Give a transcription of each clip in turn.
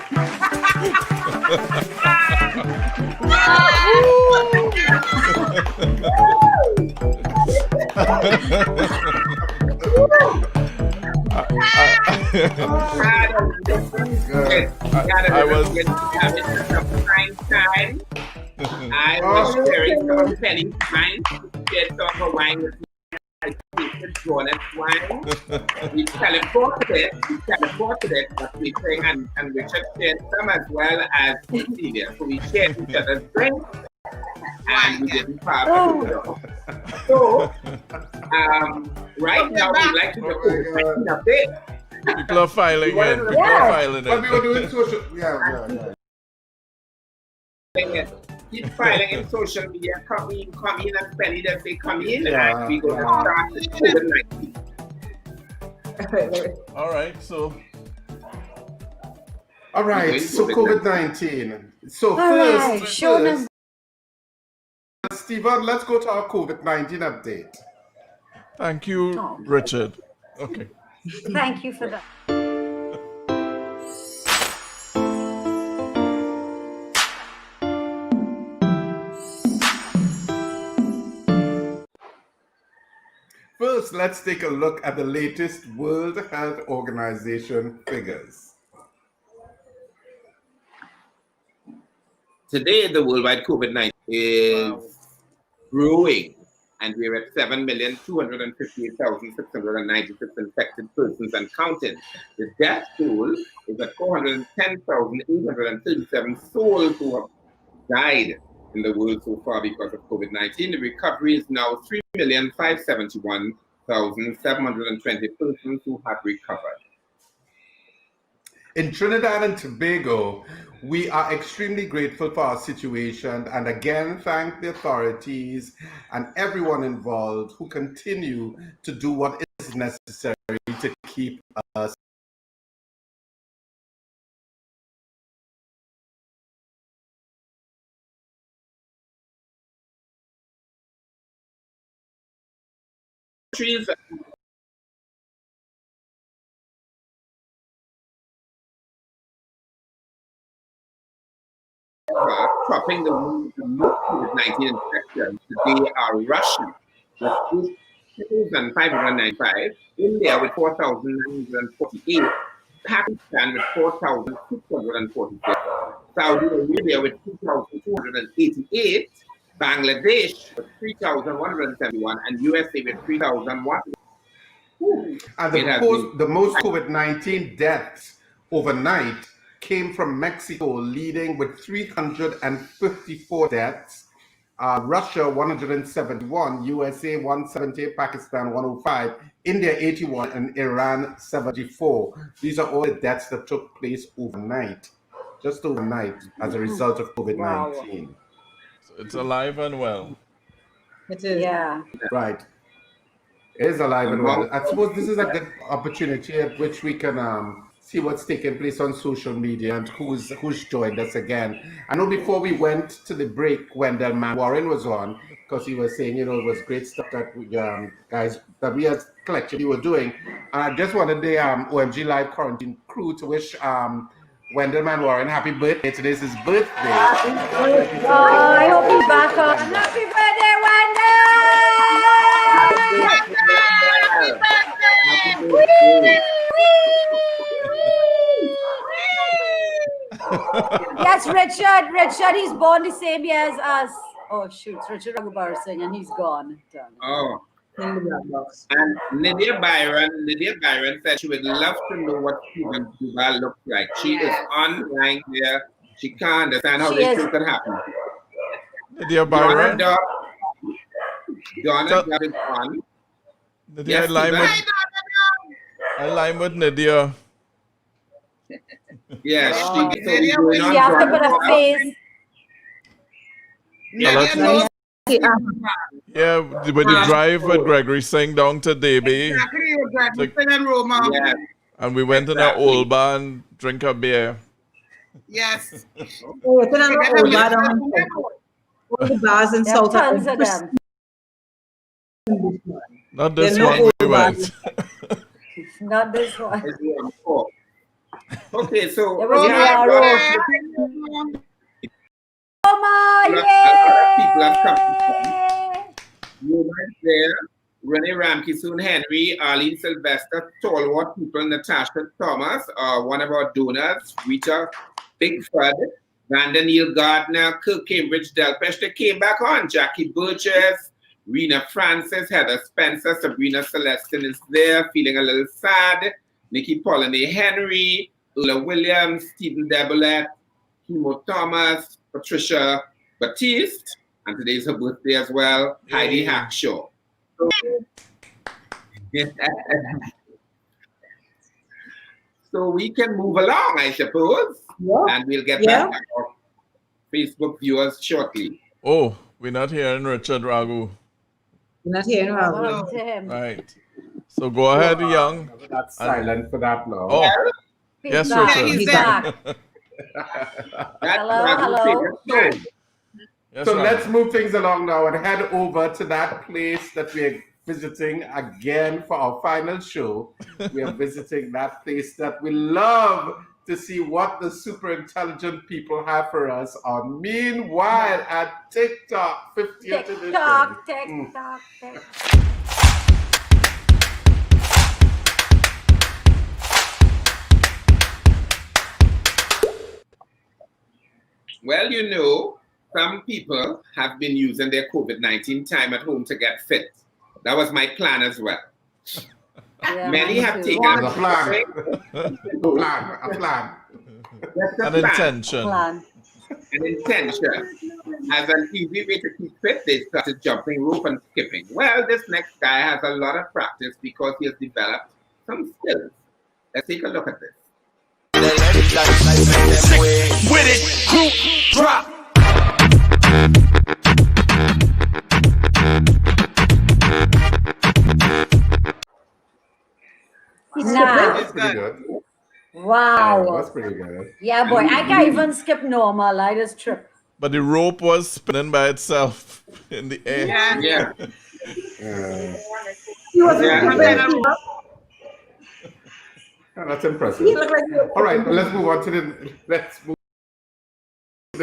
I was having some fine time. I was sharing some penny wine. Get some wine with me. I tasted Jonas wine. We teleported it, but we sang and Richard shared some as well as Celia. So we shared each other's drinks and we didn't pass it off. So right now we'd like to do a bit. People are filing in. People are filing in. But we were doing social. Yeah. Keep filing in social media. Come in, and spend it. Say come in, and we go to start the COVID-19. All right, so COVID-19. So first, Stephen, let's go to our COVID-19 update. thank you, Richard. Okay. Thank you for that. First, let's take a look at the latest World Health Organization figures. Today, the worldwide COVID-19 is growing, and we're at 7,258,696 infected persons and counting. The death toll is at 410,837 souls who have died in the world so far because of COVID-19. The recovery is now 3,571,720 persons who have recovered. In Trinidad and Tobago, we are extremely grateful for our situation and again thank the authorities and everyone involved who continue to do what is necessary to keep us Topping the most COVID-19 infections today are Russia with 8,595, India with 4,948, Pakistan with 4,646, Saudi Arabia with 2,288, Bangladesh with 3,171, and USA with 3,001. And the most COVID-19 deaths overnight came from Mexico, leading with 354 deaths, Russia 171, USA 170, Pakistan 105, India 81, and Iran 74. These are all the deaths that took place overnight, just overnight, as a result of COVID-19. Wow. So it's alive and well. It is. Yeah. Right. It is alive and well. I suppose this is a good opportunity at which we can see what's taking place on social media and who's joined us again. I know before we went to the break, Wendell Warren was on because he was saying, it was great stuff that we, guys, that we as collectively were doing. And I just wanted the OMG Live Quarantine crew to wish Wendell Warren happy birthday. Today's his birthday. I hope he's back on. Happy birthday, Wendell! Yes, Richard, he's born the same year as us. Oh shoot, Richard Raghubar Singh, and he's gone. Oh. And Lydia Byron said she would love to know what Stephen Duval looks like. She is online there. She can't understand how this thing could happen. Lydia Byron. Donna is on. Lydia, I line with Lydia. Yes, you have to put a face. Yeah, when you drive with Gregory Singh down to Davie. And we went in an old bar and drink a beer. Yes. All the bars in South Africa. Not this one we went. Not this one. Okay, so There was we have Roma, a lot of people have come to come. You right there, Renee Ramke, Soon Henry, Arlene Sylvester, Tallward people, Natasha Thomas, one of our donors, Rita Bigford, Vanda Neil Gardner, Kirk Cambridge, Delpesh, they came back on. Jackie Burgess, Rena Francis, Heather Spencer, Sabrina Celestin is there, feeling a little sad. Nikki Pollinae Henry, Ulla Williams, Stephen Debolette, Kimo Thomas, Patricia Batiste, and today's her birthday as well, Heidi Hackshaw. So we can move along, I suppose, and we'll get back to our Facebook viewers shortly. Oh, we're not hearing Richard Ragu. We're not hearing Ragu. Right. So go ahead, Young. That's silent for that now. Oh, yes, Richard. He's back. Hello. Yes, So Ragu. let's move things along now and head over to that place that we're visiting again for our final show. We are visiting that place that we love to see what the super intelligent people have for us on Meanwhile at TikTok 50th edition. TikTok. Well, you know, some people have been using their COVID-19 time at home to get fit. That was my plan as well. Yeah, Many have taken A plan. A plan. An intention. An intention. As an easy way to keep fit, they started jumping rope and skipping. Well, this next guy has a lot of practice because he has developed some skills. Let's take a look at this. With it, group drop. That's pretty good. Wow. That's pretty good. Yeah, boy. I can't even skip normal. I just trip. But the rope was spinning by itself in the air. Yeah. That's impressive. All right, let's move on to the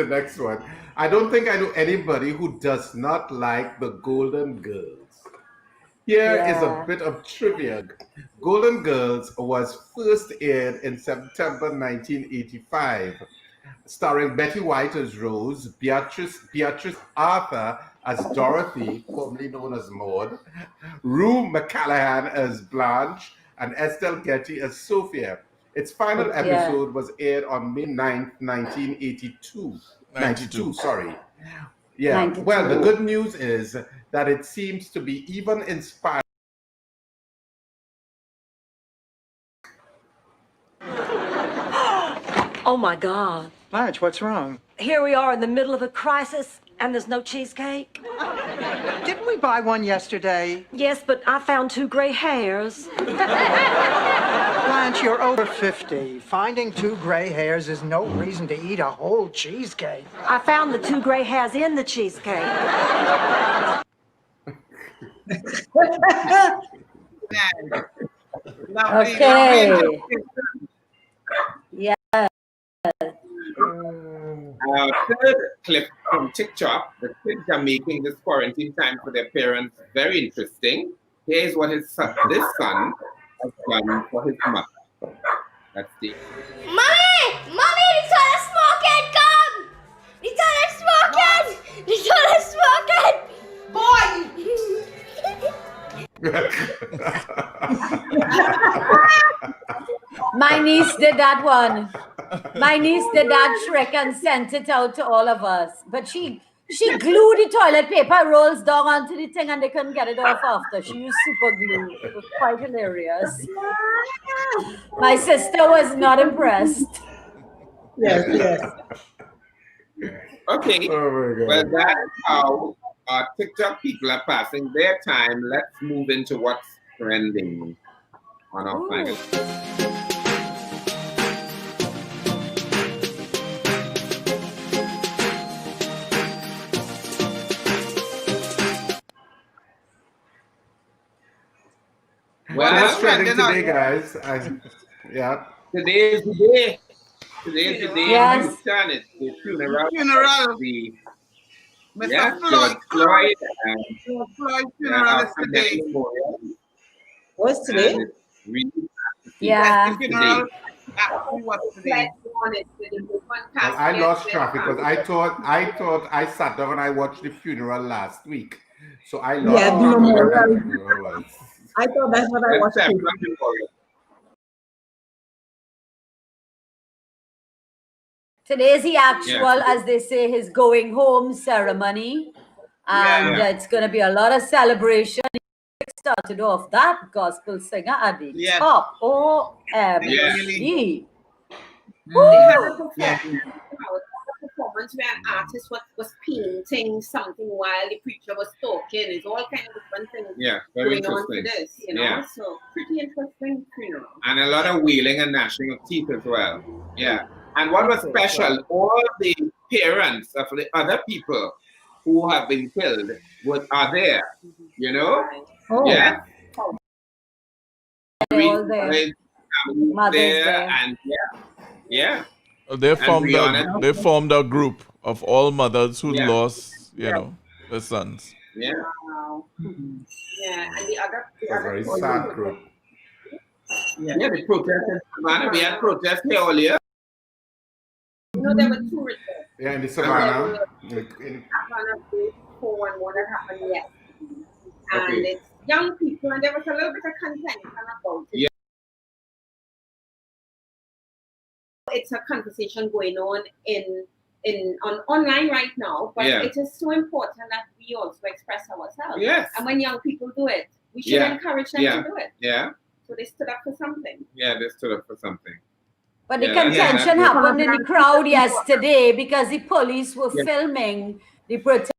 next one. I don't think I know anybody who does not like the Golden Girls. Here is a bit of trivia. Golden Girls was first aired in September 1985, starring Betty White as Rose, Beatrice Arthur as Dorothy, formerly known as Maud, Rue McCallaghan as Blanche, and Estelle Getty as Sophia. Its final episode was aired on May 9th, 1982. 92, sorry. Yeah. 92. Well, the good news is that it seems to be even inspired. Oh my God. Blanche, what's wrong? Here we are in the middle of a crisis and there's no cheesecake. Didn't we buy one yesterday? Yes, but I found 2 gray hairs. Blanche, you're over 50. Finding 2 gray hairs is no reason to eat a whole cheesecake. I found the 2 gray hairs in the cheesecake. Okay. Yeah. Third clip from TikTok. The kids are making this quarantine time for their parents very interesting. Here's what this son has done for his mother. Let's see. Mommy, the toilet smoking, come! The toilet smoking! The toilet smoking! My niece did that one. My niece did that trick and sent it out to all of us. But she glued the toilet paper rolls down onto the thing and they couldn't get it off after. She used super glue. It was quite hilarious. My sister was not impressed. Yes. Okay. Oh my God. Well, that's how TikTok people are passing their time. Let's move into what's trending on our final. Well, that's trending today, guys. Yeah. Today is the day. Today is the day Yes. in Houston. It's the funeral. Funeral. The Mr. Floyd. George Floyd and George Floyd funeral is Malcolm X today. Memorial. What's today? And it's really sad to see. Yeah. The funeral actually was today. Well, I lost track because I thought I sat down and I watched the funeral last week. So I lost Yeah, the track of when memorial. the funeral was. I thought that's what I That's watched. separate too. memorial. Today is the actual, as they say, his going home ceremony. And Yeah. it's going to be a lot of celebration. Started off that gospel singer at the Yes. top. OMG. Really. They had a Yeah. performance where an artist was painting something while the preacher was talking. It's all kind of different things Yeah, very going on to interesting. this, you know. Yeah. So pretty interesting funeral. And a lot of wheeling and gnashing of teeth as well. Yeah. And what was special, all the parents of the other people who have been killed are there, you know? Oh. Yeah. They're all there. Mother's there. And yeah. They formed a group of all mothers who Yeah. lost, their sons. Yeah. Wow. Yeah, and the other It's a very sad group. Yeah, the protest in Savannah. We had protests here earlier. you know, there were two reports. Yeah, in the Savannah. Savannah before and one that happened yesterday. And Okay. it's young people, and there was a little bit of contention about it. Yeah. It's a conversation going on on online right now, but Yeah. it is so important that we also express ourselves. Yes. And when young people do it, we should Yeah. encourage them Yeah. to do it. Yeah. So they stood up for something. Yeah, they stood up for something. But the Yeah, contention yeah. happened in the crowd yesterday because the police were Yeah. filming the protest.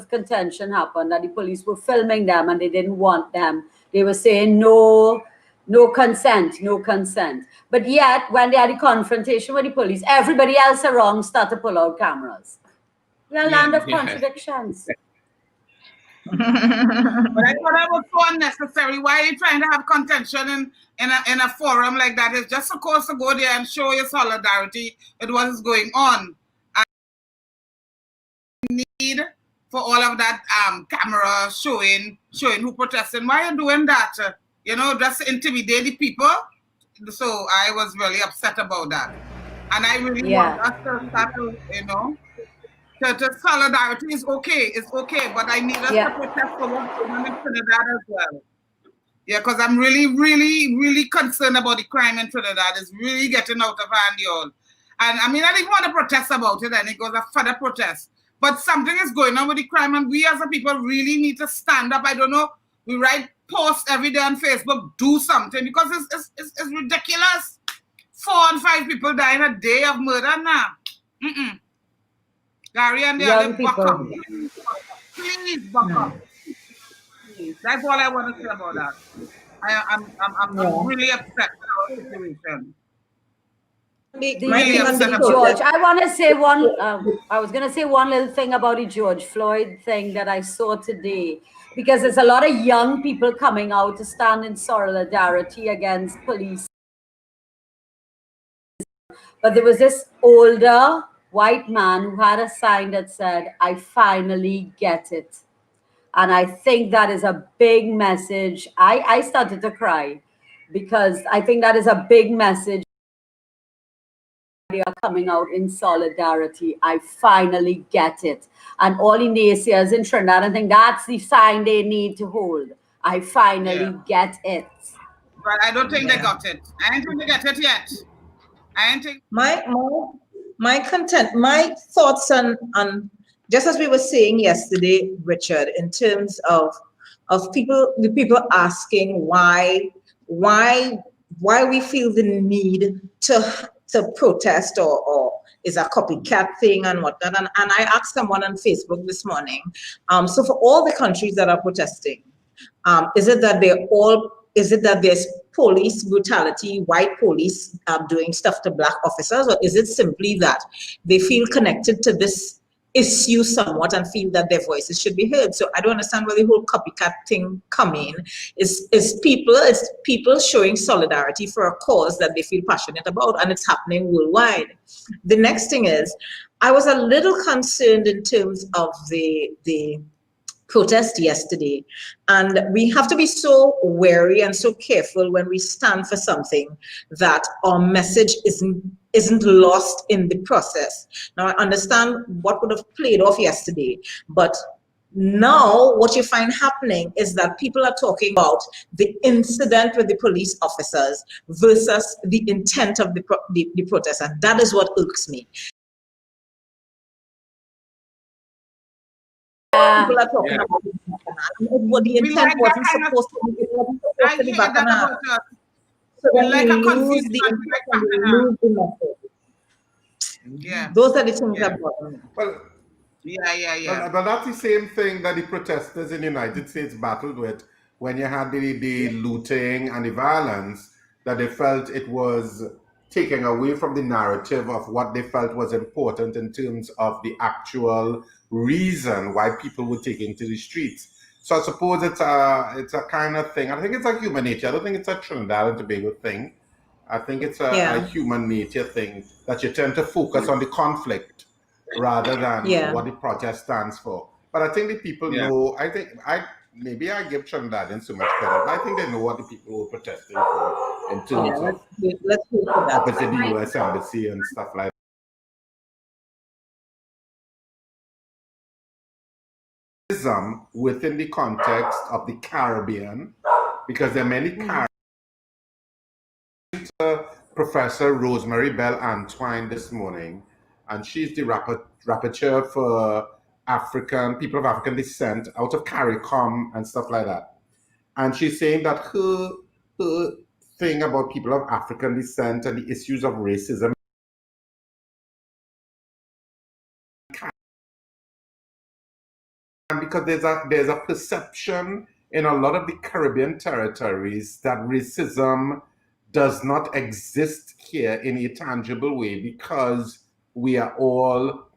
Contention happened that the police were filming them and they didn't want them. They were saying no consent. But yet, when they had a confrontation with the police, everybody else around started to pull out cameras. We're a land of Yeah. contradictions. But I thought that was so unnecessary. Why are you trying to have contention in a forum like that? It's just supposed to go there and show your solidarity with what is going on. And need for all of that camera showing who protesting. Why are you doing that? Just to intimidate the people. So I was really upset about that. And I really want us to start to, the solidarity is okay. It's okay, but I need us to protest for what's going on in Trinidad as well. Yeah, because I'm really, really, really concerned about the crime in Trinidad. It's really getting out of hand, y'all. And I mean, I didn't want to protest about it, and it goes a further protest. But something is going on with the crime, and we as a people really need to stand up. I don't know. We write posts every day on Facebook, do something, because it's ridiculous. 4 and 5 people die in a day of murder now. Gary and the other buck up. Please buck up. Please. That's all I want to say about that. I'm really upset with the situation. George, I want to say I was going to say one little thing about the George Floyd thing that I saw today, because there's a lot of young people coming out to stand in solidarity against police. But there was this older white man who had a sign that said, "I finally get it." And I think that is a big message. I started to cry because I think that is a big message. They are coming out in solidarity. I finally get it. And all the naysayers in Trinidad, I think that's the sign they need to hold. I finally get it. But I don't think they got it. I don't think they get it yet. I don't think. My thoughts on just as we were saying yesterday, Richard, in terms of the people asking why we feel the need to protest or is a copycat thing and whatnot. And I asked someone on Facebook this morning. So for all the countries that are protesting, is it that there's police brutality, white police doing stuff to black officers, or is it simply that they feel connected to this issue somewhat and feel that their voices should be heard. So I don't understand where the whole copycat thing come in. It's people showing solidarity for a cause that they feel passionate about, and it's happening worldwide. The next thing is, I was a little concerned in terms of the protest yesterday, and we have to be so wary and so careful when we stand for something that our message isn't lost in the process. Now, I understand what would have played off yesterday, but now what you find happening is that people are talking about the incident with the police officers versus the intent of the protest, and that is what irks me. People are talking about what the intent wasn't supposed to be. It wasn't supposed to be bacchanal. So then we lose the impact and we lose the message. Yeah. Those are the things that bother me. Well, but that's the same thing that the protesters in the United States battled with when you had the looting and the violence, that they felt it was taking away from the narrative of what they felt was important in terms of the actual reason why people were taking to the streets. So I suppose it's a kind of thing. I think it's a human nature. I don't think it's a Trinidad and Tobago thing. I think it's a human nature thing that you tend to focus on the conflict rather than what the protest stands for. But I think the people know. Maybe I give Trinidadians so much credit, but I think they know what the people were protesting for in terms of opposite the U.S. Embassy and stuff like that. Within the context of the Caribbean, because there are many Caribbean. Professor Rosemary Bell Antoine this morning, and she's the rapporteur for people of African descent out of CARICOM and stuff like that. And she's saying that her thing about people of African descent and the issues of racism because there's a perception in a lot of the Caribbean territories that racism does not exist here in a tangible way because we are all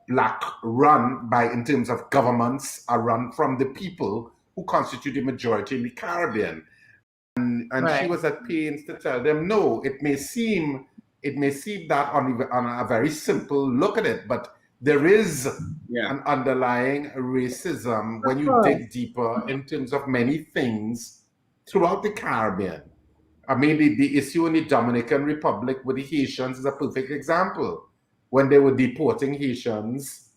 Black run in terms of governments are run from the people who constitute the majority in the Caribbean. And she was at pains to tell them, no, it may seem that on a very simple look at it, but there is an underlying racism when you dig deeper in terms of many things throughout the Caribbean. I mean, the issue in the Dominican Republic with the Haitians is a perfect example. When they were deporting Haitians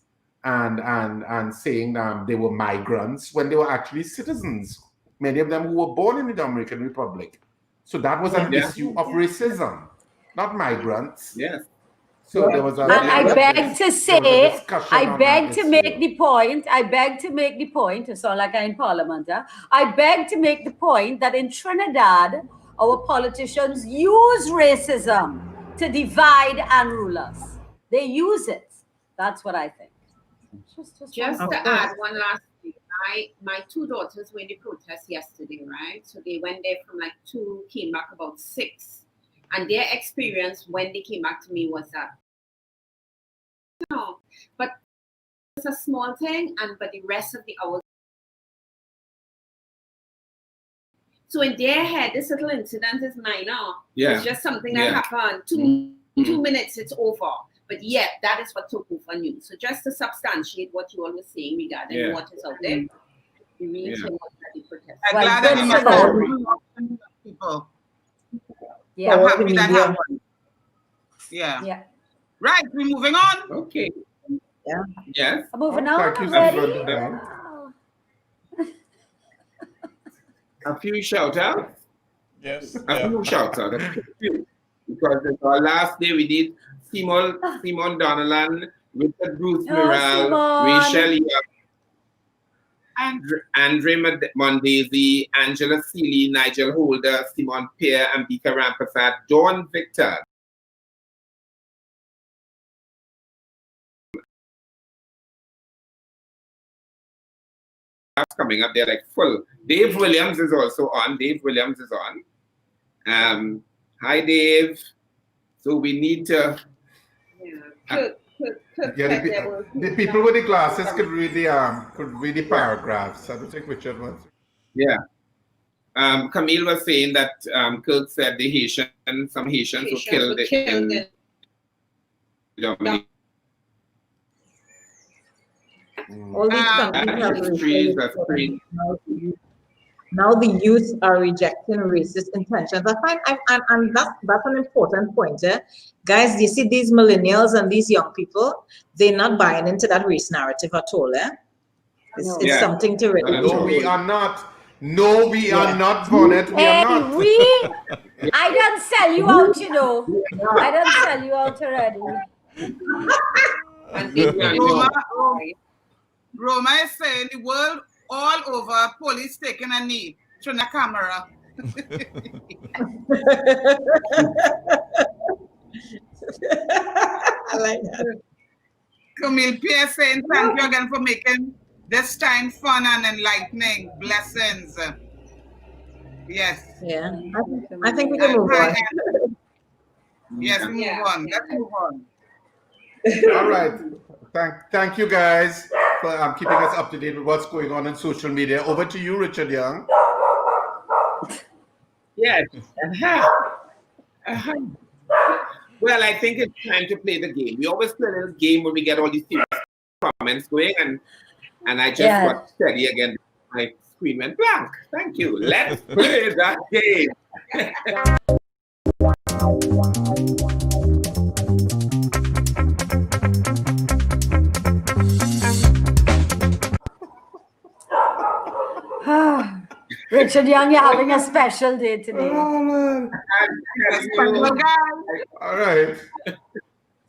and saying they were migrants, when they were actually citizens, many of them who were born in the Dominican Republic. So that was an issue of racism, not migrants. Yes. So there was I beg to say, I beg to make the point, to sound like I'm in Parliament, I beg to make the point that in Trinidad, our politicians use racism to divide and rule us. They use it. That's what I think. Just to add one last thing. My two daughters were in the protest yesterday, right? So they went there from like 2, came back about 6. And their experience when they came back to me was that, but it's a small thing, but the rest of the hours. So in their head, this little incident is minor. It's just something that happened. 2 minutes, it's over. But yet, that is what took over news. So just to substantiate what you all were saying regarding what is out there, we really came out at the protest. I'm glad that people. Yeah, I'm happy that happened. Yeah. Right, we're moving on. Okay. Yeah. Yes. I'm moving on. Thank you, Already? A few shout outs. Yes. A few shout outs. Because it's our last day we did Simon Donelan, Richard Bruce Miral, Rachel Young, Andre Mondesi, Angela Seeley, Nigel Holder, Simon Pierre, Ambika Rampasad, Dawn Victor. That's coming up there like full. Dave Williams is also on. Hi, Dave. So we need to. Yeah, the people with the glasses could read the paragraphs. I don't think Richard was. Yeah. Camille was saying that Kirk said some Haitians were killed in Germany. All these countries have That's crazy. Now the youth are rejecting racist intentions. I find, and that's an important point. Guys, you see these millennials and these young people, they're not buying into that race narrative at all. It's something to really. No, we are not. No, we are not, Bonnet. We are not. I don't sell you out, you know. I don't sell you out already. Roma is saying the world all over, police taking a knee to the camera. I like that. Camille Pierce saying thank you again for making this time fun and enlightening. Blessings. Yes. Yeah. I think we can move on. Yes, move on. Let's move on. All right. Thank you guys for keeping us up to date with what's going on social media. Over to you, Richard Young. Yes. Well, I think it's time to play the game. We always play this game when we get all these serious comments going, and I just got steady again. My screen went blank. Thank you. Let's play that game. Richard Young, you're having a special day today. Oh, all right.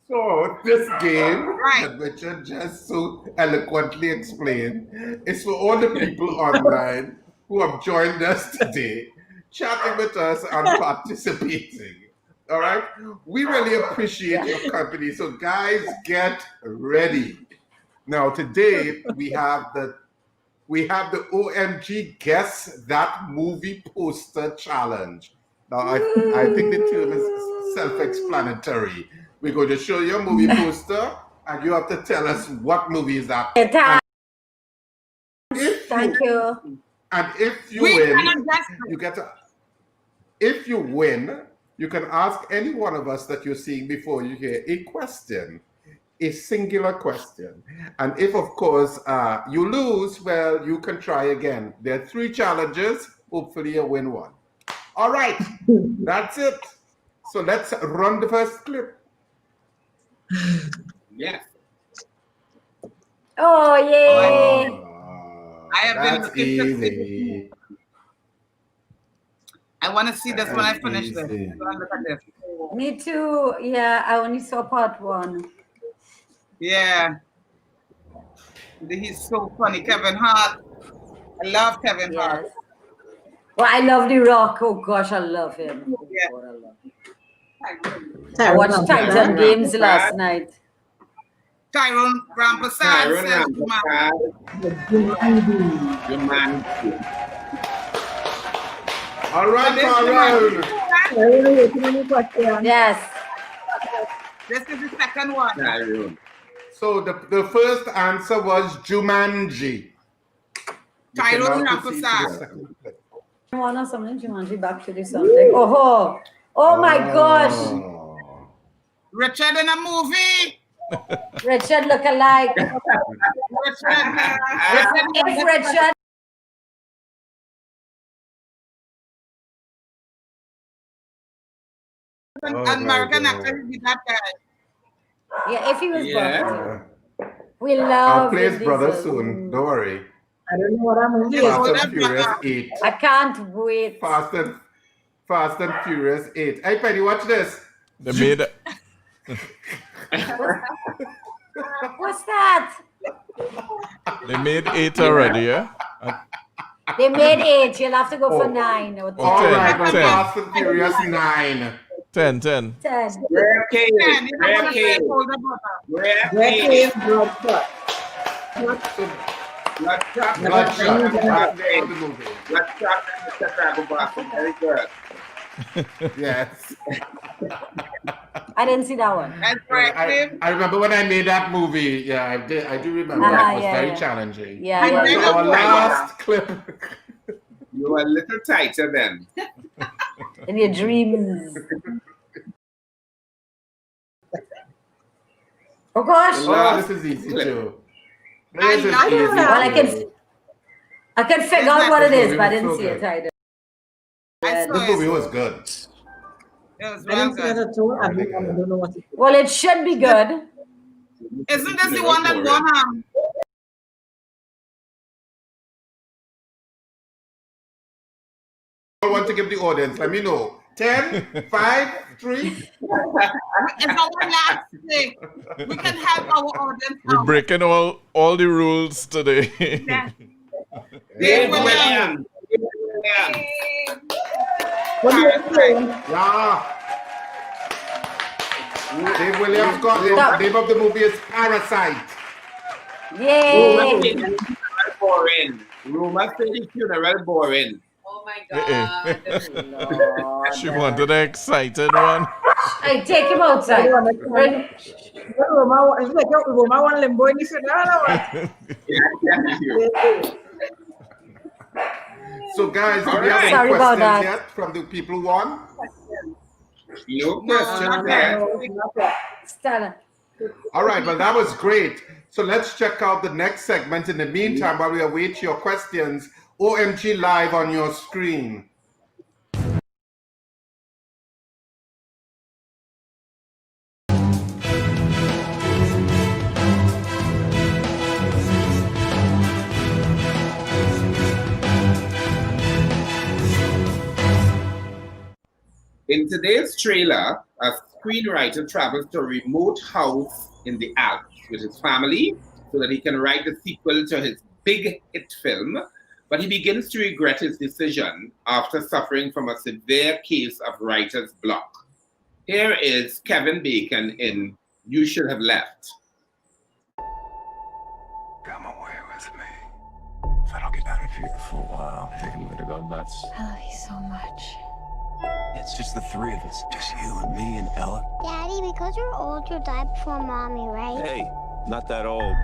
So this game that Richard just so eloquently explained is for all the people online who have joined us today, chatting with us and participating. All right? We really appreciate your company. So guys, get ready. Now today we have the OMG Guess That Movie Poster Challenge. Now, I think the term is self-explanatory. We're going to show you a movie poster, and you have to tell us what movie is that. Thank you. And if you win, you get to. If you win, you can ask any one of us that you're seeing before you hear a question. A singular question. And if, of course, you lose, well, you can try again. There are 3 challenges. Hopefully you win one. All right. That's it. So let's run the first clip. Yeah. Oh, yay. I have been looking to see. I want to see this when I finish this. Look at this. Me too. Yeah, I only saw part 1. Yeah. He's so funny. Kevin Hart. I love Kevin Hart. Well, I love The Rock. Oh, gosh, I love him. Oh, yeah. God, I love him. I watched Titan Games last night. Tyrone Rampersad says Jumanji. All right, Tyrone. Yes. This is the second one. Tyrone. So the first answer was Jumanji. Tyrone Rampersad. One or something, Jumanji, back to the something. Oh my gosh. Richard in a movie. Richard look alike. If Richard. American actor will be that guy. Yeah, if he was born. We love. I'll play his brother soon. Don't worry. I don't know what I'm going to do. Fast and Furious 8. I can't wait. Fast and Furious 8. Hey, Penny, watch this. They made it. What's that? They made 8 already, yeah? They made 8. You'll have to go for 9 or 10. All right, well, Fast and Furious 9. 10. 10. Rare cave. Rare cave. Rare cave. Bloodshot. Very good. Yes. I didn't see that one. That's right, Cliff. I remember when I made that movie. Yeah, I did. I do remember. That was very challenging. Yeah. So our last clip. You were a little tighter then. In your dreams. Oh gosh. Oh, this is easy too. Well, I can figure out what it is, but I didn't see it either. This movie was good. It was well good. I don't know what it is. Well, it should be good. Isn't this the one that won? I want to give the audience. Let me know. 10, 5, 3. It's our last thing. We can help our audience. We're breaking all the rules today. Yeah. Dave Williams. Yeah. Dave Williams got the name of the movie is Parasite. Yay! Rumor said the funeral boring. Oh my God. She wanted an excited one. Hey, take him outside. It's like Roma one limbo in the So guys, do we have any Sorry about questions that. yet from the people who won? No questions yet. Stella. All right, well, that was great. So let's check out the next segment. In the meantime, while we await your questions, OMG Live on your screen. In today's trailer, a screenwriter travels to a remote house in the Alps with his family so that he can write the sequel to his big hit film. But he begins to regret his decision after suffering from a severe case of writer's block. Here is Kevin Bacon in You Should Have Left. Come away with me. If I don't get out of here for a while, I think I'm gonna go nuts. I love you so much. It's just the three of us. Just you and me and Ella. Daddy, because you're old, you died before Mommy, right? Hey, not that old.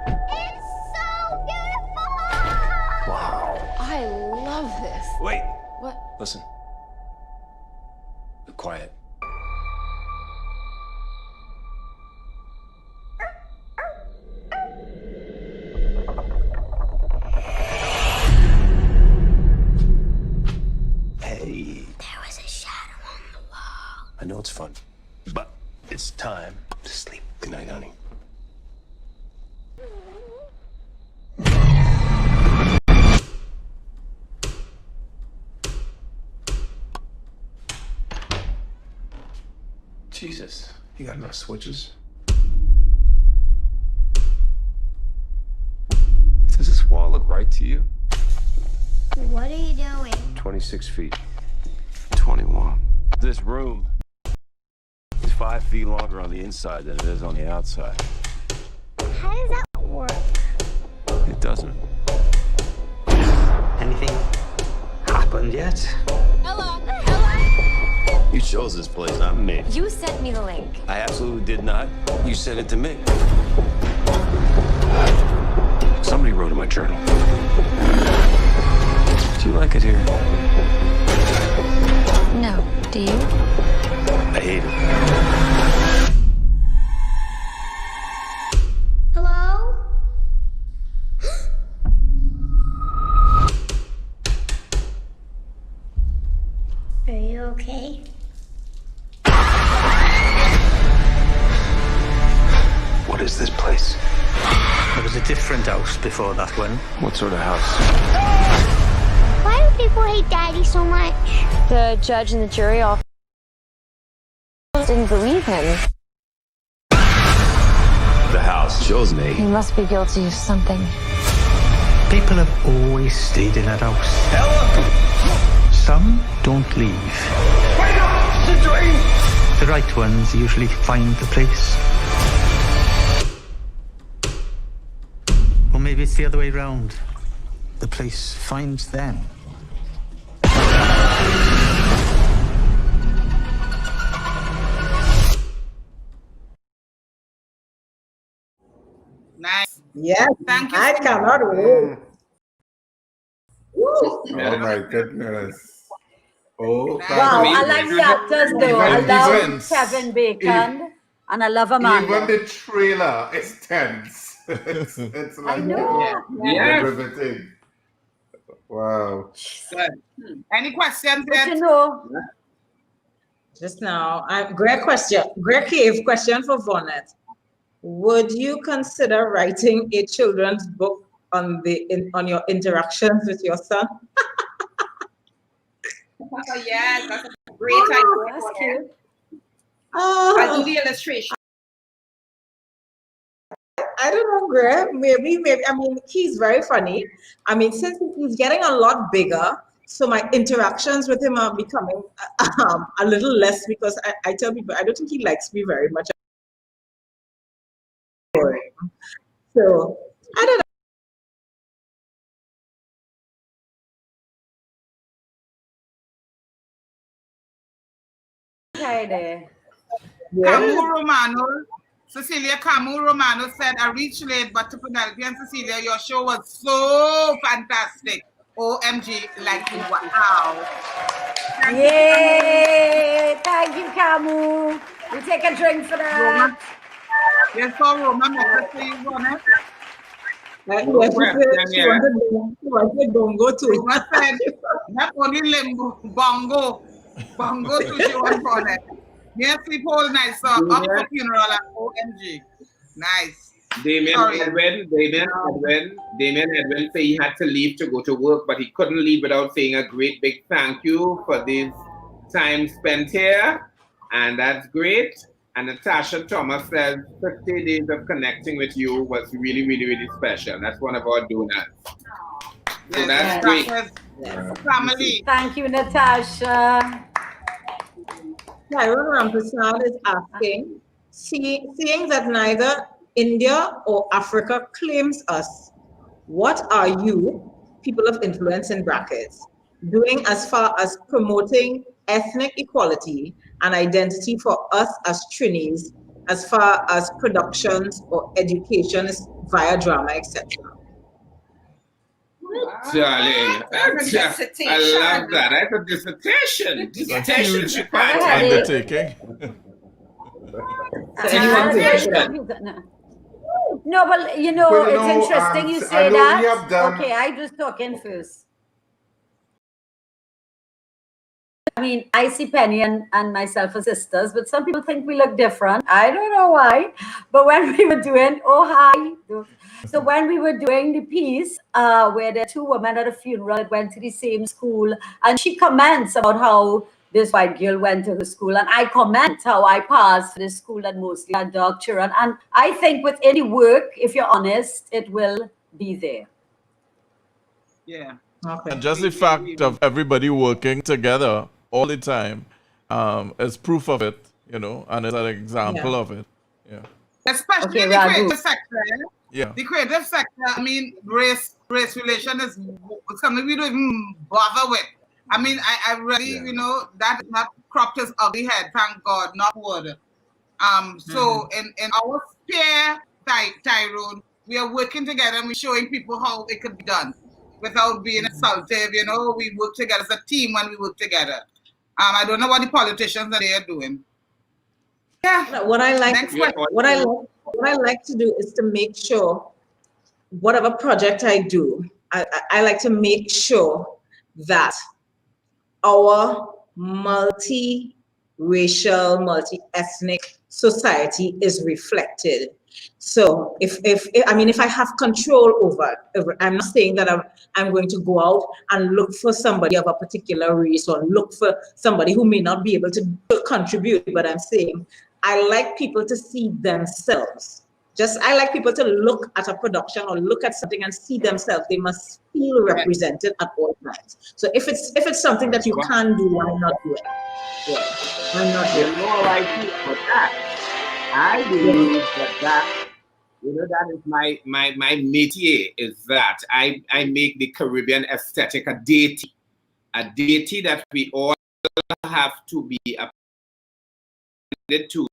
It's so beautiful! Wow. I love this. Wait. What? Listen. Be quiet. Hey. There was a shadow on the wall. I know it's fun, but it's time to sleep. Good night, honey. Jesus, you got enough switches? Does this wall look right to you? What are you doing? 26 feet. 21. This room is 5 feet longer on the inside than it is on the outside. How does that work? It doesn't. Anything happened yet? Ella! You chose this place, not me. You sent me the link. I absolutely did not. You sent it to me. Somebody wrote in my journal. Do you like it here? No. Do you? I hate it. Hello? Are you okay? What is this place? There was a different house before that one. What sort of house? Why do people hate Daddy so much? The judge and the jury all didn't believe him. The house chose me. He must be guilty of something. People have always stayed in that house. Ella! Some don't leave. Wake up! It's a dream! The right ones usually find the place. Or maybe it's the other way round. The place finds them. Nice. Yes, Thank you. I so cannot much. wait. Oh my goodness. Oh, Wow, I like the actors though. I love Kevin Bacon and I love Amanda. Even the trailer is tense. It's like I know. yeah. Riveting. Wow. Good. Any questions But yet? you know, Just now, great question. Great cave question for Vonnet. Would you consider writing a children's book on your interactions with your son? Oh, yes, that's a great idea. That's cute. I'll do the illustration. I don't know, Greg. Maybe. I mean, he's very funny. I mean, since he's getting a lot bigger, so my interactions with him are becoming a little less because I tell people I don't think he likes me very much. So I don't know. Camus Romano, Cecilia Camus Romano said, I reached late, but to Penelope and Cecilia, your show was so fantastic. OMG, like wow. Yay! Thank you, Camus. We take a drink for that. Yes, so Roman, what do you want? She wanted bongo too. Roman said, not only limbo, bongo. Bongo too, she wants on it. Yes, sleep all night, so up for funeral at OMG. Nice. Damien Edwin said he had to leave to go to work, but he couldn't leave without saying a great big thank you for this time spent here. And that's great. And Natasha Thomas says 50 days of connecting with you was really, really, really special. That's one of our donors. So that's great. Family. Thank you, Natasha. Tyrone Ramprasad is asking, seeing that neither India or Africa claims us, what are you, people of influence in brackets, doing as far as promoting ethnic equality and identity for us as Trinis, as far as productions or education is via drama, etc.? Darling, I love that. That's a dissertation. Huge undertaking. No, but you know, it's interesting you say that. Okay, I just talking first. I mean, I see Penny and myself as sisters, but some people think we look different. I don't know why. But when we were doing, so when we were doing the piece where the two women at a funeral that went to the same school, and she comments about how this white girl went to her school, and I comment how I passed this school and mostly had dark children. And I think with any work, if you're honest, it will be there. Yeah. Okay. And just the fact of everybody working together all the time is proof of it, you know, and it's an example of it. Yeah. Especially in the creative sector. Yeah. The creative sector, I mean, race relation is something we don't even bother with. I mean, I really, you know, that is not cropped his ugly head, thank God, not wood. So in our sphere, Tyrone, we are working together and we're showing people how it could be done without being assaultive. You know, we work together as a team when we work together. I don't know what the politicians are there doing. Yeah. What I like to do is to make sure whatever project I do, I like to make sure that our multi-racial, multi-ethnic society is reflected. So if I have control over, I'm not saying that I'm going to go out and look for somebody of a particular race or look for somebody who may not be able to contribute, but I'm saying I like people to see themselves. I like people to look at a production or look at something and see themselves. They must feel represented at all times. So if it's something that you can do, why not do it? Yeah. Why not do it? More idea for that. I believe that you know, that is my métier, is that I make the Caribbean aesthetic a deity that we all have to be appended to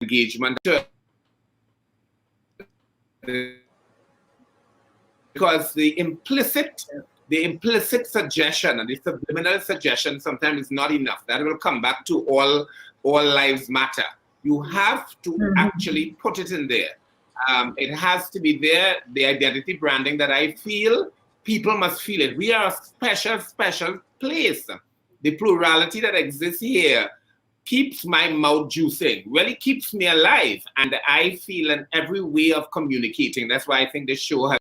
engagement. because the implicit suggestion and the subliminal suggestion sometimes is not enough. That will come back to all lives matter. You have to actually put it in there. It has to be there, the identity branding that I feel, people must feel it. We are a special, special place. The plurality that exists here keeps my mouth juicing, really keeps me alive. And I feel in every way of communicating. That's why I think this show has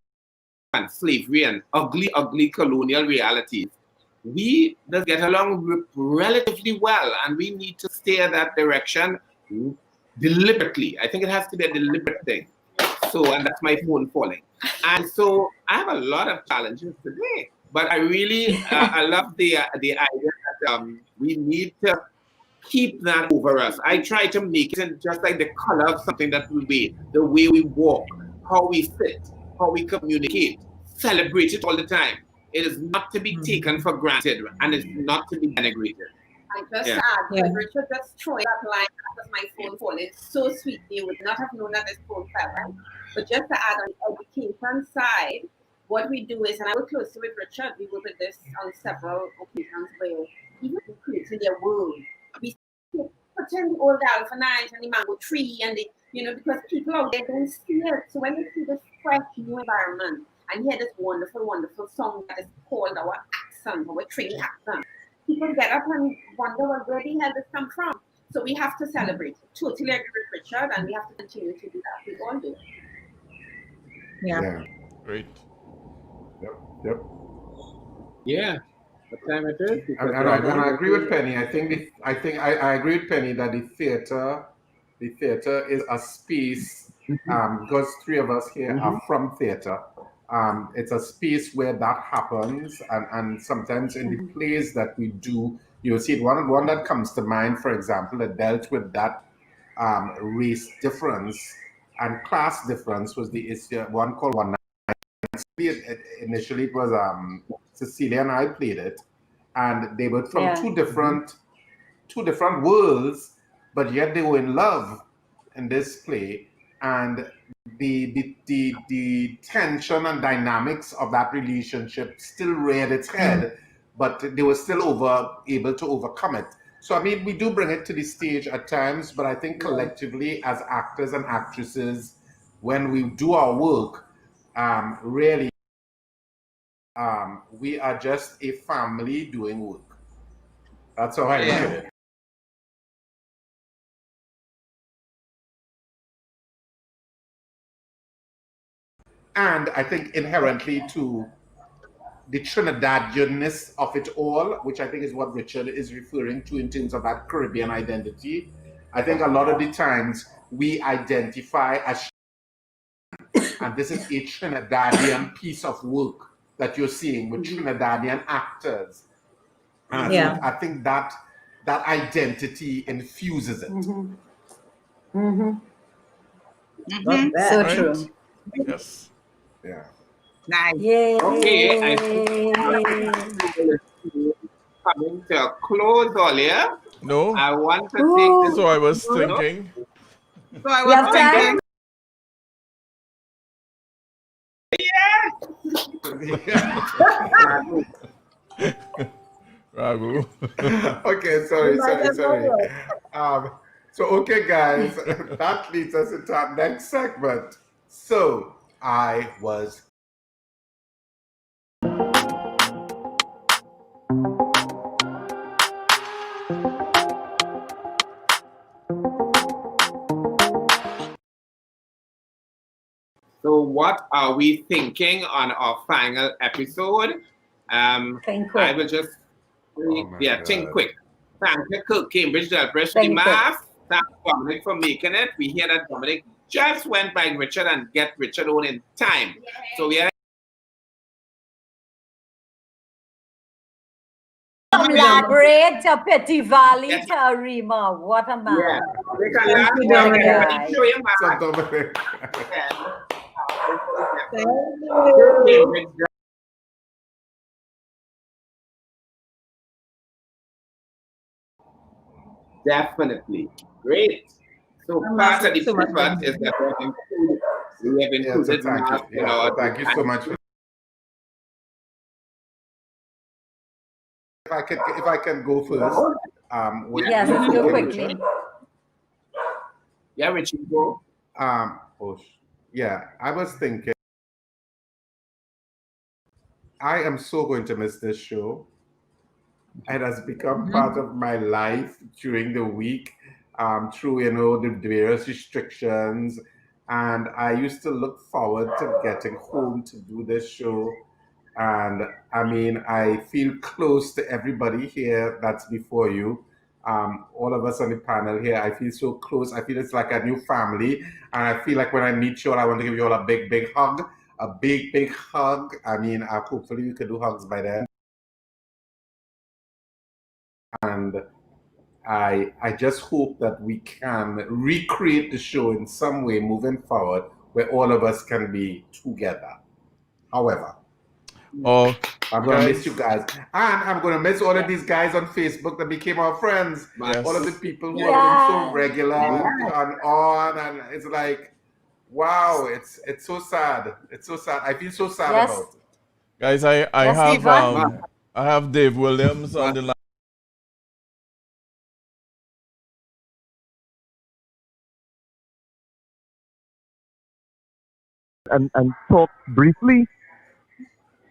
slavery and ugly, ugly colonial realities. We just get along relatively well, and we need to steer that direction deliberately. I think it has to be a deliberate thing. So, and that's my phone falling. And so I have a lot of challenges today, but I really, I love the idea that we need to keep that over us. I try to make it just like the color of something that will be, the way we walk, how we sit, how we communicate, celebrate it all the time. It is not to be taken for granted, and it's not to be denigrated. And just add, Richard just throwing that line after my phone falling, so sweet. You would not have known that this phone fell, right? But just to add on the education side, what we do is, and I work closely with Richard, we work with this on several occasions where even creating their world, we put in the old galvanized and the mango tree and the, because people out there don't see it. So when they see this fresh new environment and hear this wonderful, wonderful song that is called our accent, our Trini accent, people get up and wonder, well, where the hell this come from? So we have to celebrate it. Totally agree with Richard, and we have to continue to do that. We all do. Yeah. Great. Yep. Yeah. What time it is? And I agree with Penny. I agree with Penny that the theater is a space, because three of us here are from theater. It's a space where that happens, and sometimes in the plays that we do, you'll see it. One that comes to mind, for example, that dealt with that race difference and class difference was the issue, one called One Night. Initially, it was Cecilia and I played it, and they were from two different worlds, but yet they were in love in this play, and the tension and dynamics of that relationship still reared its head, but they were still able to overcome it. So I mean, we do bring it to the stage at times, but I think collectively as actors and actresses, when we do our work, really, we are just a family doing work. That's how I look at it. And I think inherently to the Trinidadianness of it all, which I think is what Richard is referring to in terms of that Caribbean identity. I think a lot of the times we identify as, and this is a Trinidadian piece of work that you're seeing with Trinidadian actors. And I think that identity infuses it. So true. Yes. Yeah. Nice. Yay. Okay, I think coming to a close, Olia. No. I want to take this. So I was thinking. So I was thinking. Ragu. Okay, sorry. So okay, guys, that leads us into our next segment. So I was. So what are we thinking on our final episode? Think quick. I will just, think quick. Thank you, Cambridge Delpress, Think the math. Thank Dominic for making it. We hear that Dominic just went by Richard and get Richard on in time. So we are Elaborate to Petty Valley to Rima. What a man. Yeah. So Dominic. Definitely. Great. So part of the pivot is that We have included thank you so much. If I can go first. Yes, let's go quickly. Yeah, Richie, go. Yeah, I was thinking, I am so going to miss this show. It has become part of my life during the week, through, the various restrictions. And I used to look forward to getting home to do this show. And I mean, I feel close to everybody here that's before you. All of us on the panel here, I feel so close. I feel it's like a new family. And I feel like when I meet you all, I want to give you all a big, big hug. A big, big hug. I mean, hopefully we could do hugs by then. And I just hope that we can recreate the show in some way moving forward where all of us can be together. However, I'm going to miss you guys. And I'm going to miss all of these guys on Facebook that became our friends. Yes. All of the people who have been so regular and on. And it's like, wow, it's so sad. It's so sad. I feel so sad about it. Guys, I have Dave Williams on the line. And talk briefly.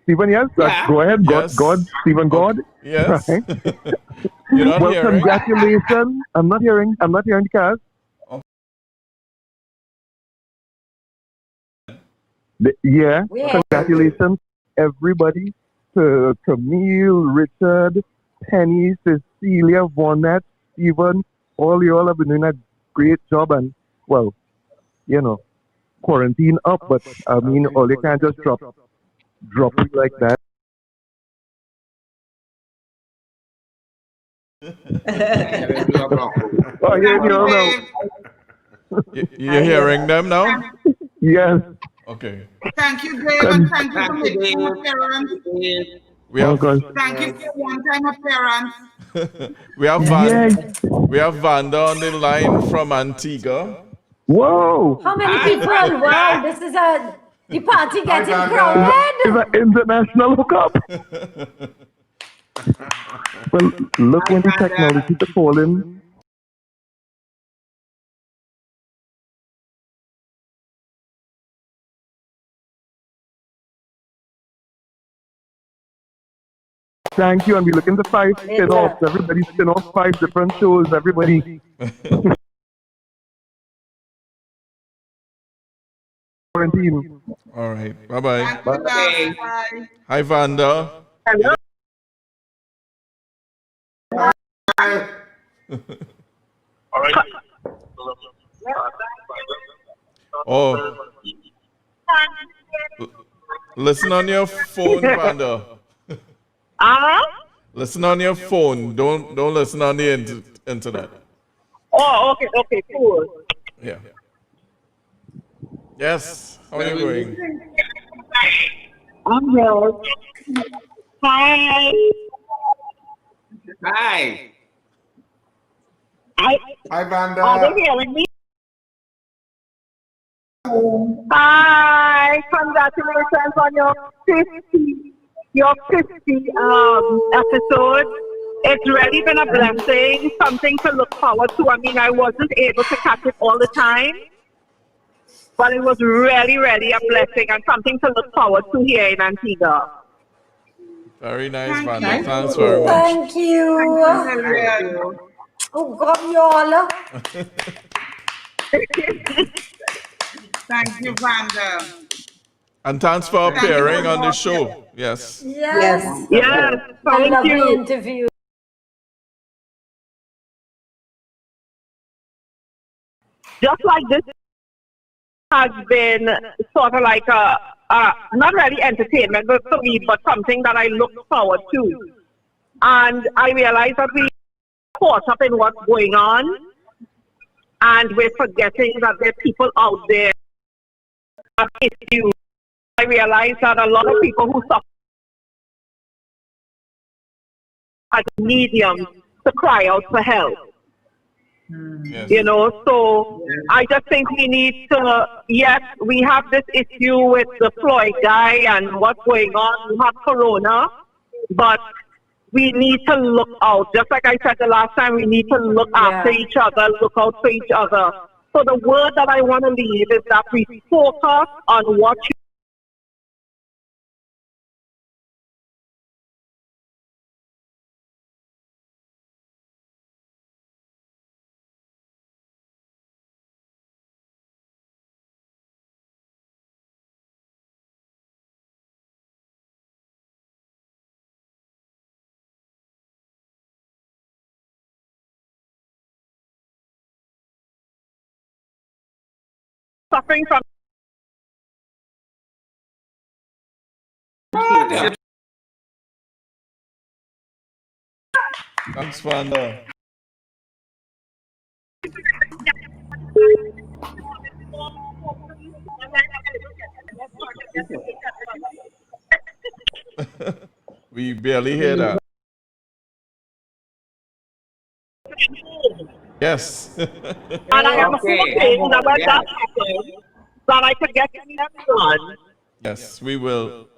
Stephen, yes? Go ahead. Yes. God, Stephen, God. Yes. Right. You're not well, hearing? Congratulations. I'm not hearing the cast. Congratulations, everybody. To Camille, Richard, Penny, Cecilia, Vonette, Stephen, all you all have been doing a great job. And, well, quarantine up, but I mean, all you can't just drop it like that. You're hearing them now? Yes. Okay. Thank you, Dave, and thank you for making an appearance. Thank you for one-time appearance. We have Vanda on the line from Antigua. Whoa! How many people? Wow, this is the party getting crowded. It's an international hookup. Well, look into technology to fall in. Thank you, and we're looking to 5 spin-offs. Everybody spin off 5 different shows. Everybody. Quarantine. All right. Bye-bye. Bye. Hi, Vanda. Hello. All right. Listen on your phone, Vanda. Listen on your phone. Don't listen on the internet. Oh, okay, cool. Yeah. Yes. How are you going? I'm good. Hi. Hi. Hi, Vanda. Are they hearing me? Hi. Congratulations on your 50 episode. It's really been a blessing, something to look forward to. I mean, I wasn't able to catch it all the time, but it was really, really a blessing and something to look forward to here in Antigua. Very nice, Vanda. Thanks very much. Thank you. Oh, God, y'all. Thank you, Vanda. And thanks for appearing on the show. Yes. Yes. Thank you. Interview. Just like this has been sort of like not really entertainment but for me, but something that I look forward to. And I realize that we caught up in what's going on, and we're forgetting that there are people out there that issue. I realize that a lot of people who suffer as mediums to cry out for help. Yes. You know, so I just think we need to, yes, we have this issue with the Floyd guy and what's going on. We have Corona, but we need to look out. Just like I said the last time, we need to look after each other, look out for each other. So the word that I want to leave is that we focus on what you suffering from. Thanks, Vanda. We barely hear that. Yes. And I am hoping that when that happens, that I could get them done. Yes, we will.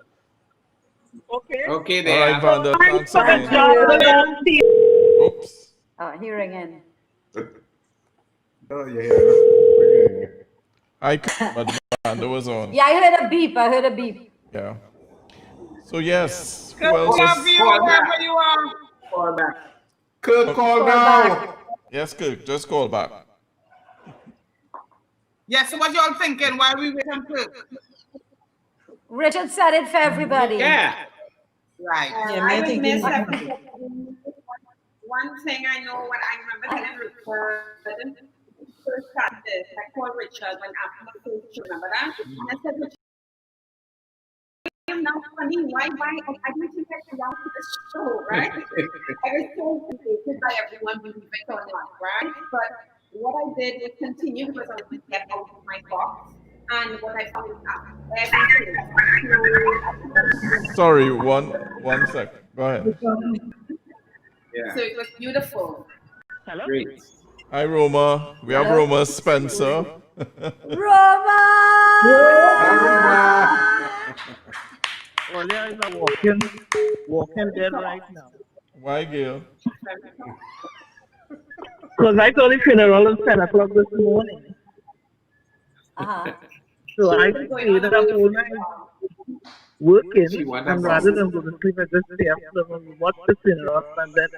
Okay. Okay, All there. right, Vanda. Thanks Thank again. you. Oops. Hearing in. Oh, yeah. I could, but Vanda was on. Yeah, I heard a beep. Yeah. So yes, who Kirk, else love is? you wherever you are. Call back. Kirk, call now. Yes, Kirk, just call back. Yes, so what y'all thinking while we wait on Kirk? Richard said it for everybody. Yeah. Right. I would miss everything. One thing I know when I remember telling Richard first started this, I called Richard when after the first, remember that? And I said, Richard, I am not funny. Why? I don't think I belong to the show, right? I was so confused by everyone believing it or not, right? But what I did was continue because I was to get out of my box. And what I found is everything. Sorry, one sec. Go ahead. Yeah. So it was beautiful. Hello? Great. Hi, Roma. We have Roma Spencer. Roma! Olia is a walking dead right now. Why, Gail? Because I told the funeral at 10 o'clock this morning. So I stayed up all night working, and rather than go to sleep, I just stay up and watch the funeral and then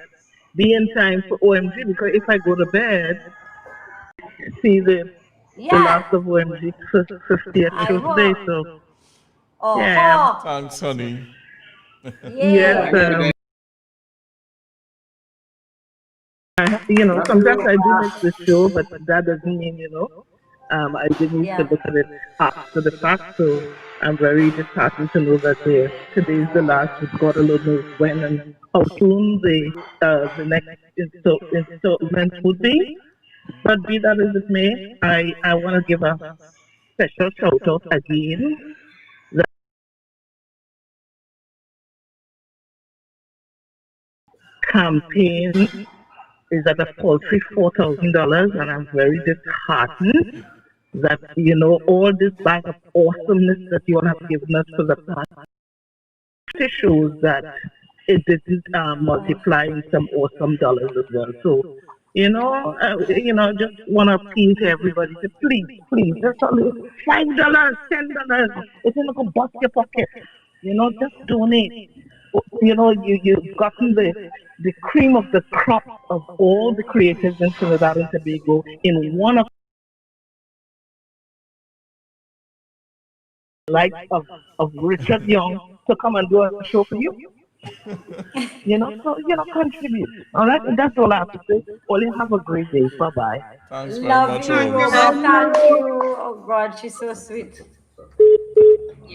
be in time for OMG, because if I go to bed, see the last of OMG 50th birthday, so yeah. Thanks, honey. Yes, you know, sometimes I do miss the show, but that doesn't mean, you know, I didn't used to look at it after the fact, so I'm very disheartened to know that today's the last. God alone knows when and how soon the next installment would be. But be that as it may, I want to give a special shout out again. The campaign is at a paltry $4,000, and I'm very disheartened that, you know, all this bag of awesomeness that you all have given us for the past, it shows that it didn't multiply in some awesome dollars as well. So, you know, just want to appeal to everybody to please, just only $5, $10. It's not going to bust your pocket. You know, just donate. You know, you've gotten the cream of the crop of all the creatives in Trinidad and Tobago in one of like of Richard Young to come and do a show for you. You know, so, you know, contribute. All right, and that's all I have to say. Only have a great day. Bye-bye. Thanks very Love much, you, Roma. Roma. Thank you. Oh, God, she's so sweet.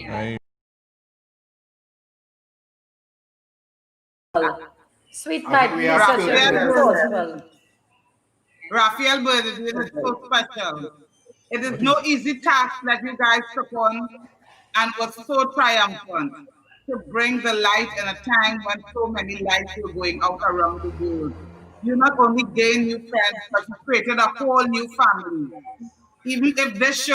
Right. Sweet night. We You're have such to- a good gospel. Raphael birthday is so special. It is no easy task that you guys took on and was so triumphant to bring the light in a time when so many lights were going out around the world. you not only gain new friends, but you created a whole new family. Even if this show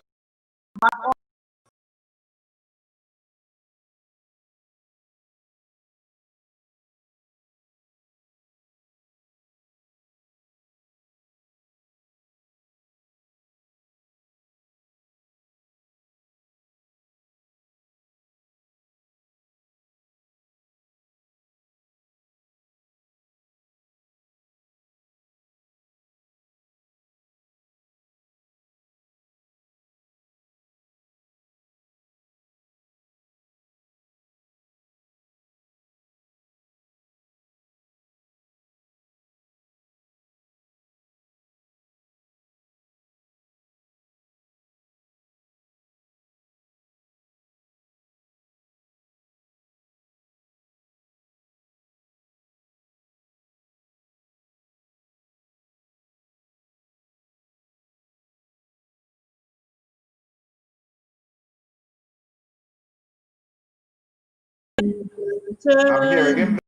I'm hearing him.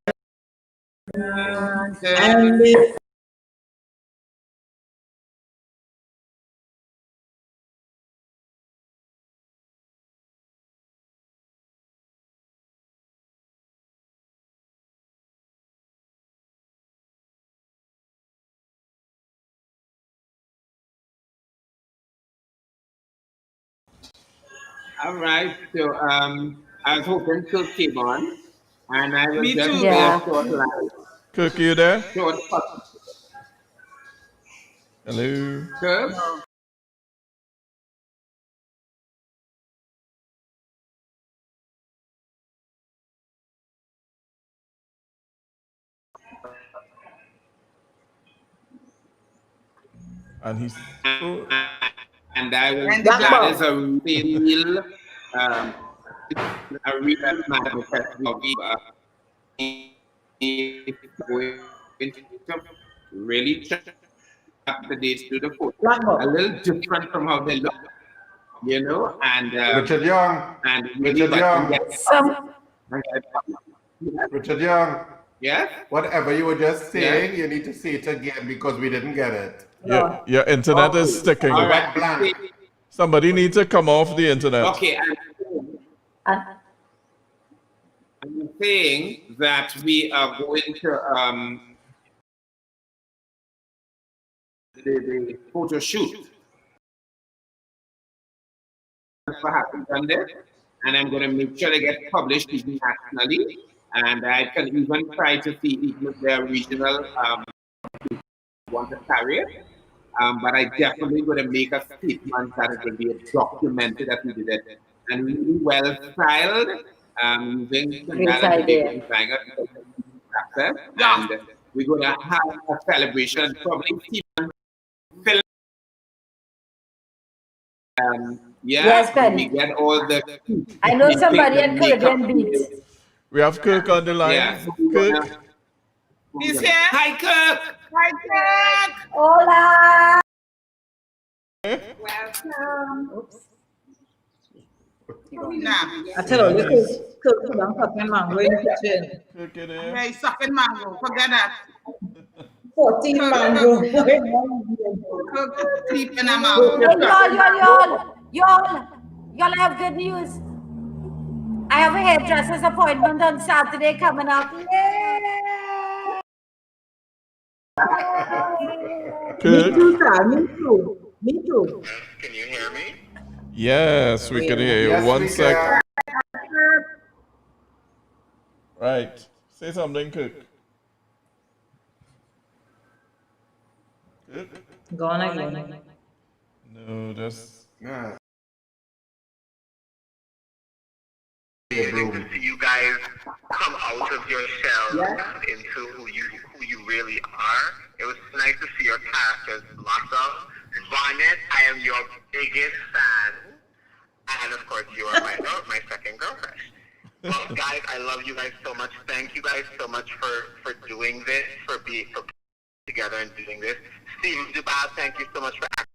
All right. So I was hoping Kirk came on, and I will Me just too. play Yeah. a short line. Kirk, you there? Short. Hello. Kirk. And he's And I will. And That is a real, a real manifest of really up the dates to the foot. A little different from how they look, you know, and Richard Young. and really Richard Young. Richard Young. Yes. Whatever you were just saying, you need to say it again because we didn't get it. Your internet is sticking. All right. Blank. Somebody needs to come off the internet. Okay. I'm saying that we are going to the photo shoot. Perhaps done there, and I'm going to make sure they get published even nationally, and I can even try to see even if they're regional want to carry it. But I definitely going to make a statement that it will be documented that we did it, and really well styled, using Great idea. process, and we're going to have a celebration, probably film. Yes, we Penny. get all the. I know somebody the at makeup. Caribbean Beats. We have Kirk on the line. Yeah. Kirk. He's here. Hi, Kirk. Hi, Kirk. Hola. Welcome. Oops. Nah. I tell you, cook down fucking mango in the kitchen. Kirk, you Yeah, there? he's sucking mango. Forget that. 14 mango. Cook deep in a mouth. Hey, y'all have good news. I have a hairdresser's appointment on Saturday coming up. Yay! Kirk. Me too. Me too. Can you hear me? Yes, we can hear you. Yes, One we sec. can. Right. Say something, Kirk. Kirk? Go on again. No, just. Yeah. Amazing to see you guys come out of your shell into who you really are. It was nice to see your characters blossom. Bonnet, I am your biggest fan, and of course you are my second girlfriend. Well, guys, I love you guys so much. Thank you guys so much for doing this, for being together and doing this. Steve Dubab, thank you so much for acting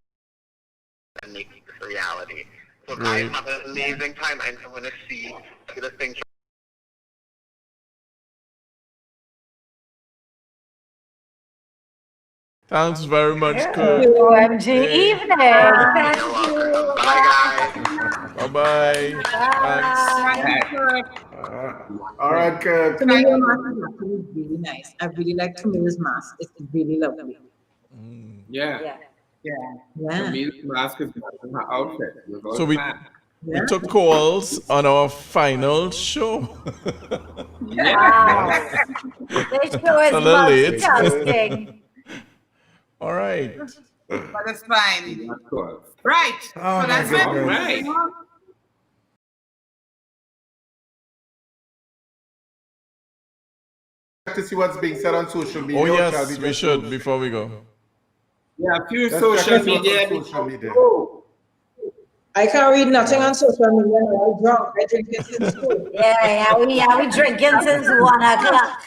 and making this a reality. So guys, have an amazing time. I'm going to see the things Thanks very much, Kurt. OMG evening. Bye, Thank guys. you. Bye-bye. Thanks. All right, Kirk. Camille's mask is actually really nice. I really like Camille's mask. It's really lovely. Yeah. Yeah. Camille's mask is her outfit. So we took calls on our final show. Wow. This show is A little late. disgusting. All right. But it's fine. Right. Oh, So that's my it. goodness. Right. To see what's being said on social media. Oh, or shall yes, we just should go- before we go. Yeah, a few Let's social check this out media. on social media. I can't read nothing on social media. I'm drunk. I drink it since school. Yeah, we drinking since 1 o'clock.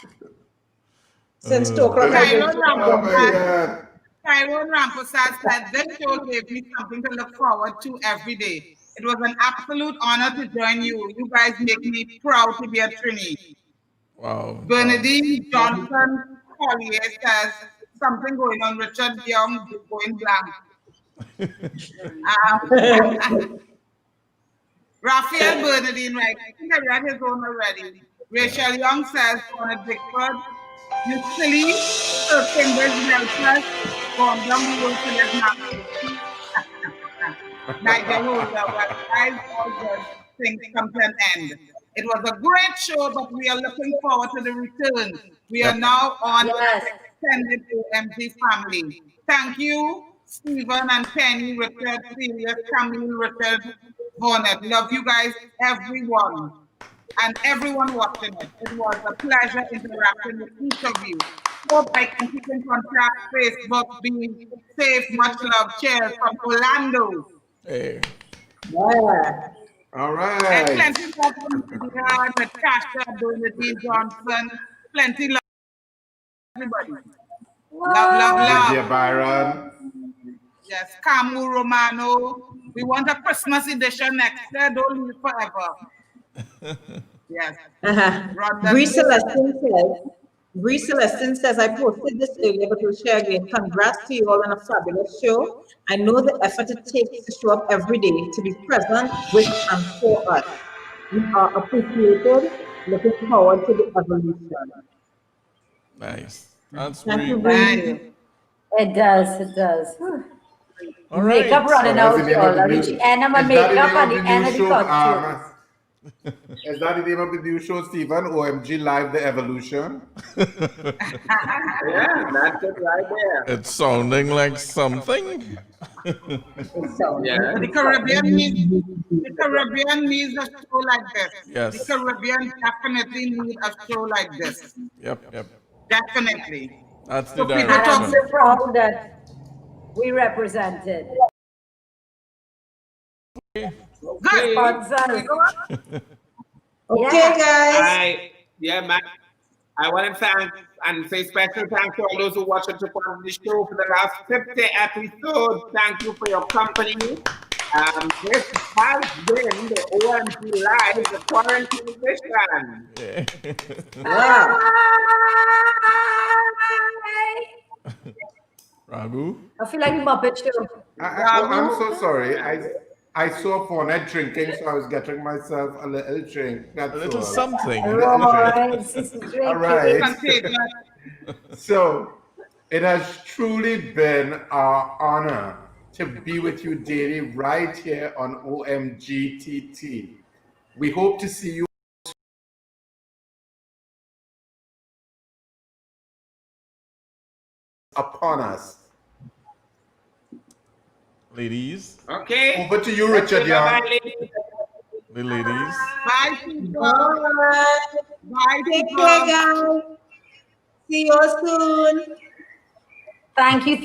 Since 2 o'clock. I drink Oh, my God. Tyrone Rampersad said, this show gave me something to look forward to every day. It was an absolute honor to join you. You guys make me proud to be a Trini. Wow. Bernadine Johnson Collier says, something going on. Richard Young going blank. Raphael Bernadine, right? I think I read his own already. Rachel Young says, on a Bickford, you silly, Cambridge Nelson, gone down the road to let Nigel Holder, but guys, all good things come to an end. It was a great show, but we are looking forward to the return. We are now on the extended OMG family. Thank you, Stephen and Penny, Richard, Celia, Camille, Richard, Hornet. Love you guys, everyone. And everyone watching it. It was a pleasure interacting with each of you. Hope I can keep in contact, Facebook, be safe, much love. Cheers from Orlando. Hey. Yeah. All And right. plenty more from Natasha, Bernadine Johnson, plenty love, everybody. Love. Dear Byron. Yes, Camu Romano. We want a Christmas edition next year. Don't leave forever. Yes. Bree Celestine says, I posted this earlier, but we'll share again. Congrats to you all on a fabulous show. I know the effort it takes to show up every day, to be present with and for us. We are appreciated. Looking forward to the evolution. Nice. That's Thank you, great. Bree. It does. All Makeup right. running So out, that's the name of y'all. the Reach new- the end of my Is that the makeup name and of the the end new of the show? costume. Is that the name of the new show, Stephen? OMG Live The Evolution? Yeah, that's it right there. It's sounding like something. Yeah. The Caribbean needs a show like this. Yes. The Caribbean definitely need a show like this. Yep. Definitely. That's the So people And I'm direction. so proud that we represented. Good. Sponsors. Okay, guys. I want to thank and say special thanks to all those who watched us on the show for the last 50 episodes. Thank you for your company. This has been the OMG Live, the quarantine edition. Wow. Raghu? I feel like a Muppet show. I'm so sorry. I saw Fournette drinking, so I was getting myself a little drink. That's A little all. something. A little drink. Right. All right. So it has truly been our honor to be with you daily right here on OMGTT. We hope to see you upon us. Ladies. Okay. Over to you, Richard Young. Bye-bye, ladies. The ladies. Bye, people. Bye. Take care, guys. See you soon. Thank you.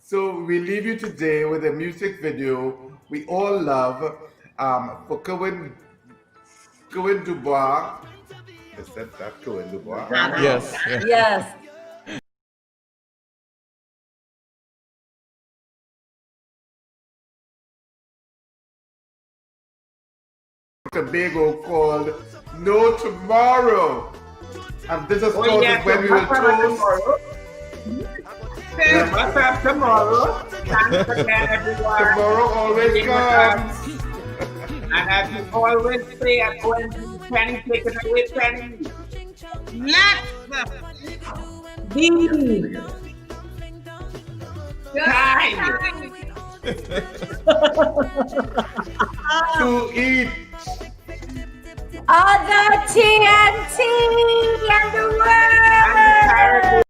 So we leave you today with a music video we all love for Cohen Dubois. Is that Cohen Dubois? Yes. Yes. Tobago called No Tomorrow. And this is Oh, yeah, when we will toast. What's up tomorrow? Thanks again, everyone. Tomorrow always comes. And as you always say at OMG, Penny, take it away, Penny. Let be kind to eat other TNT and the world.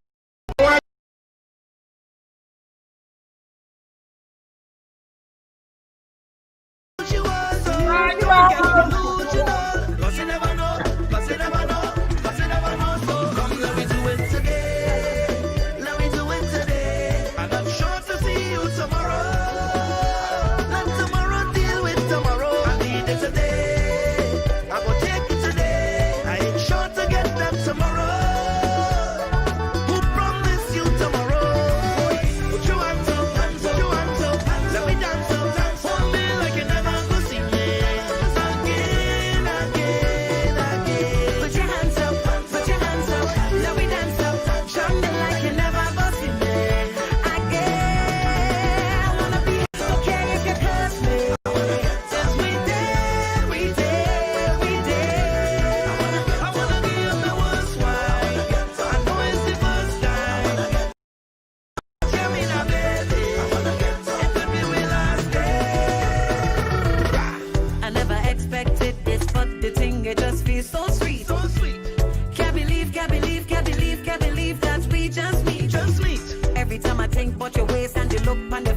Every time I think about your waist and you look on the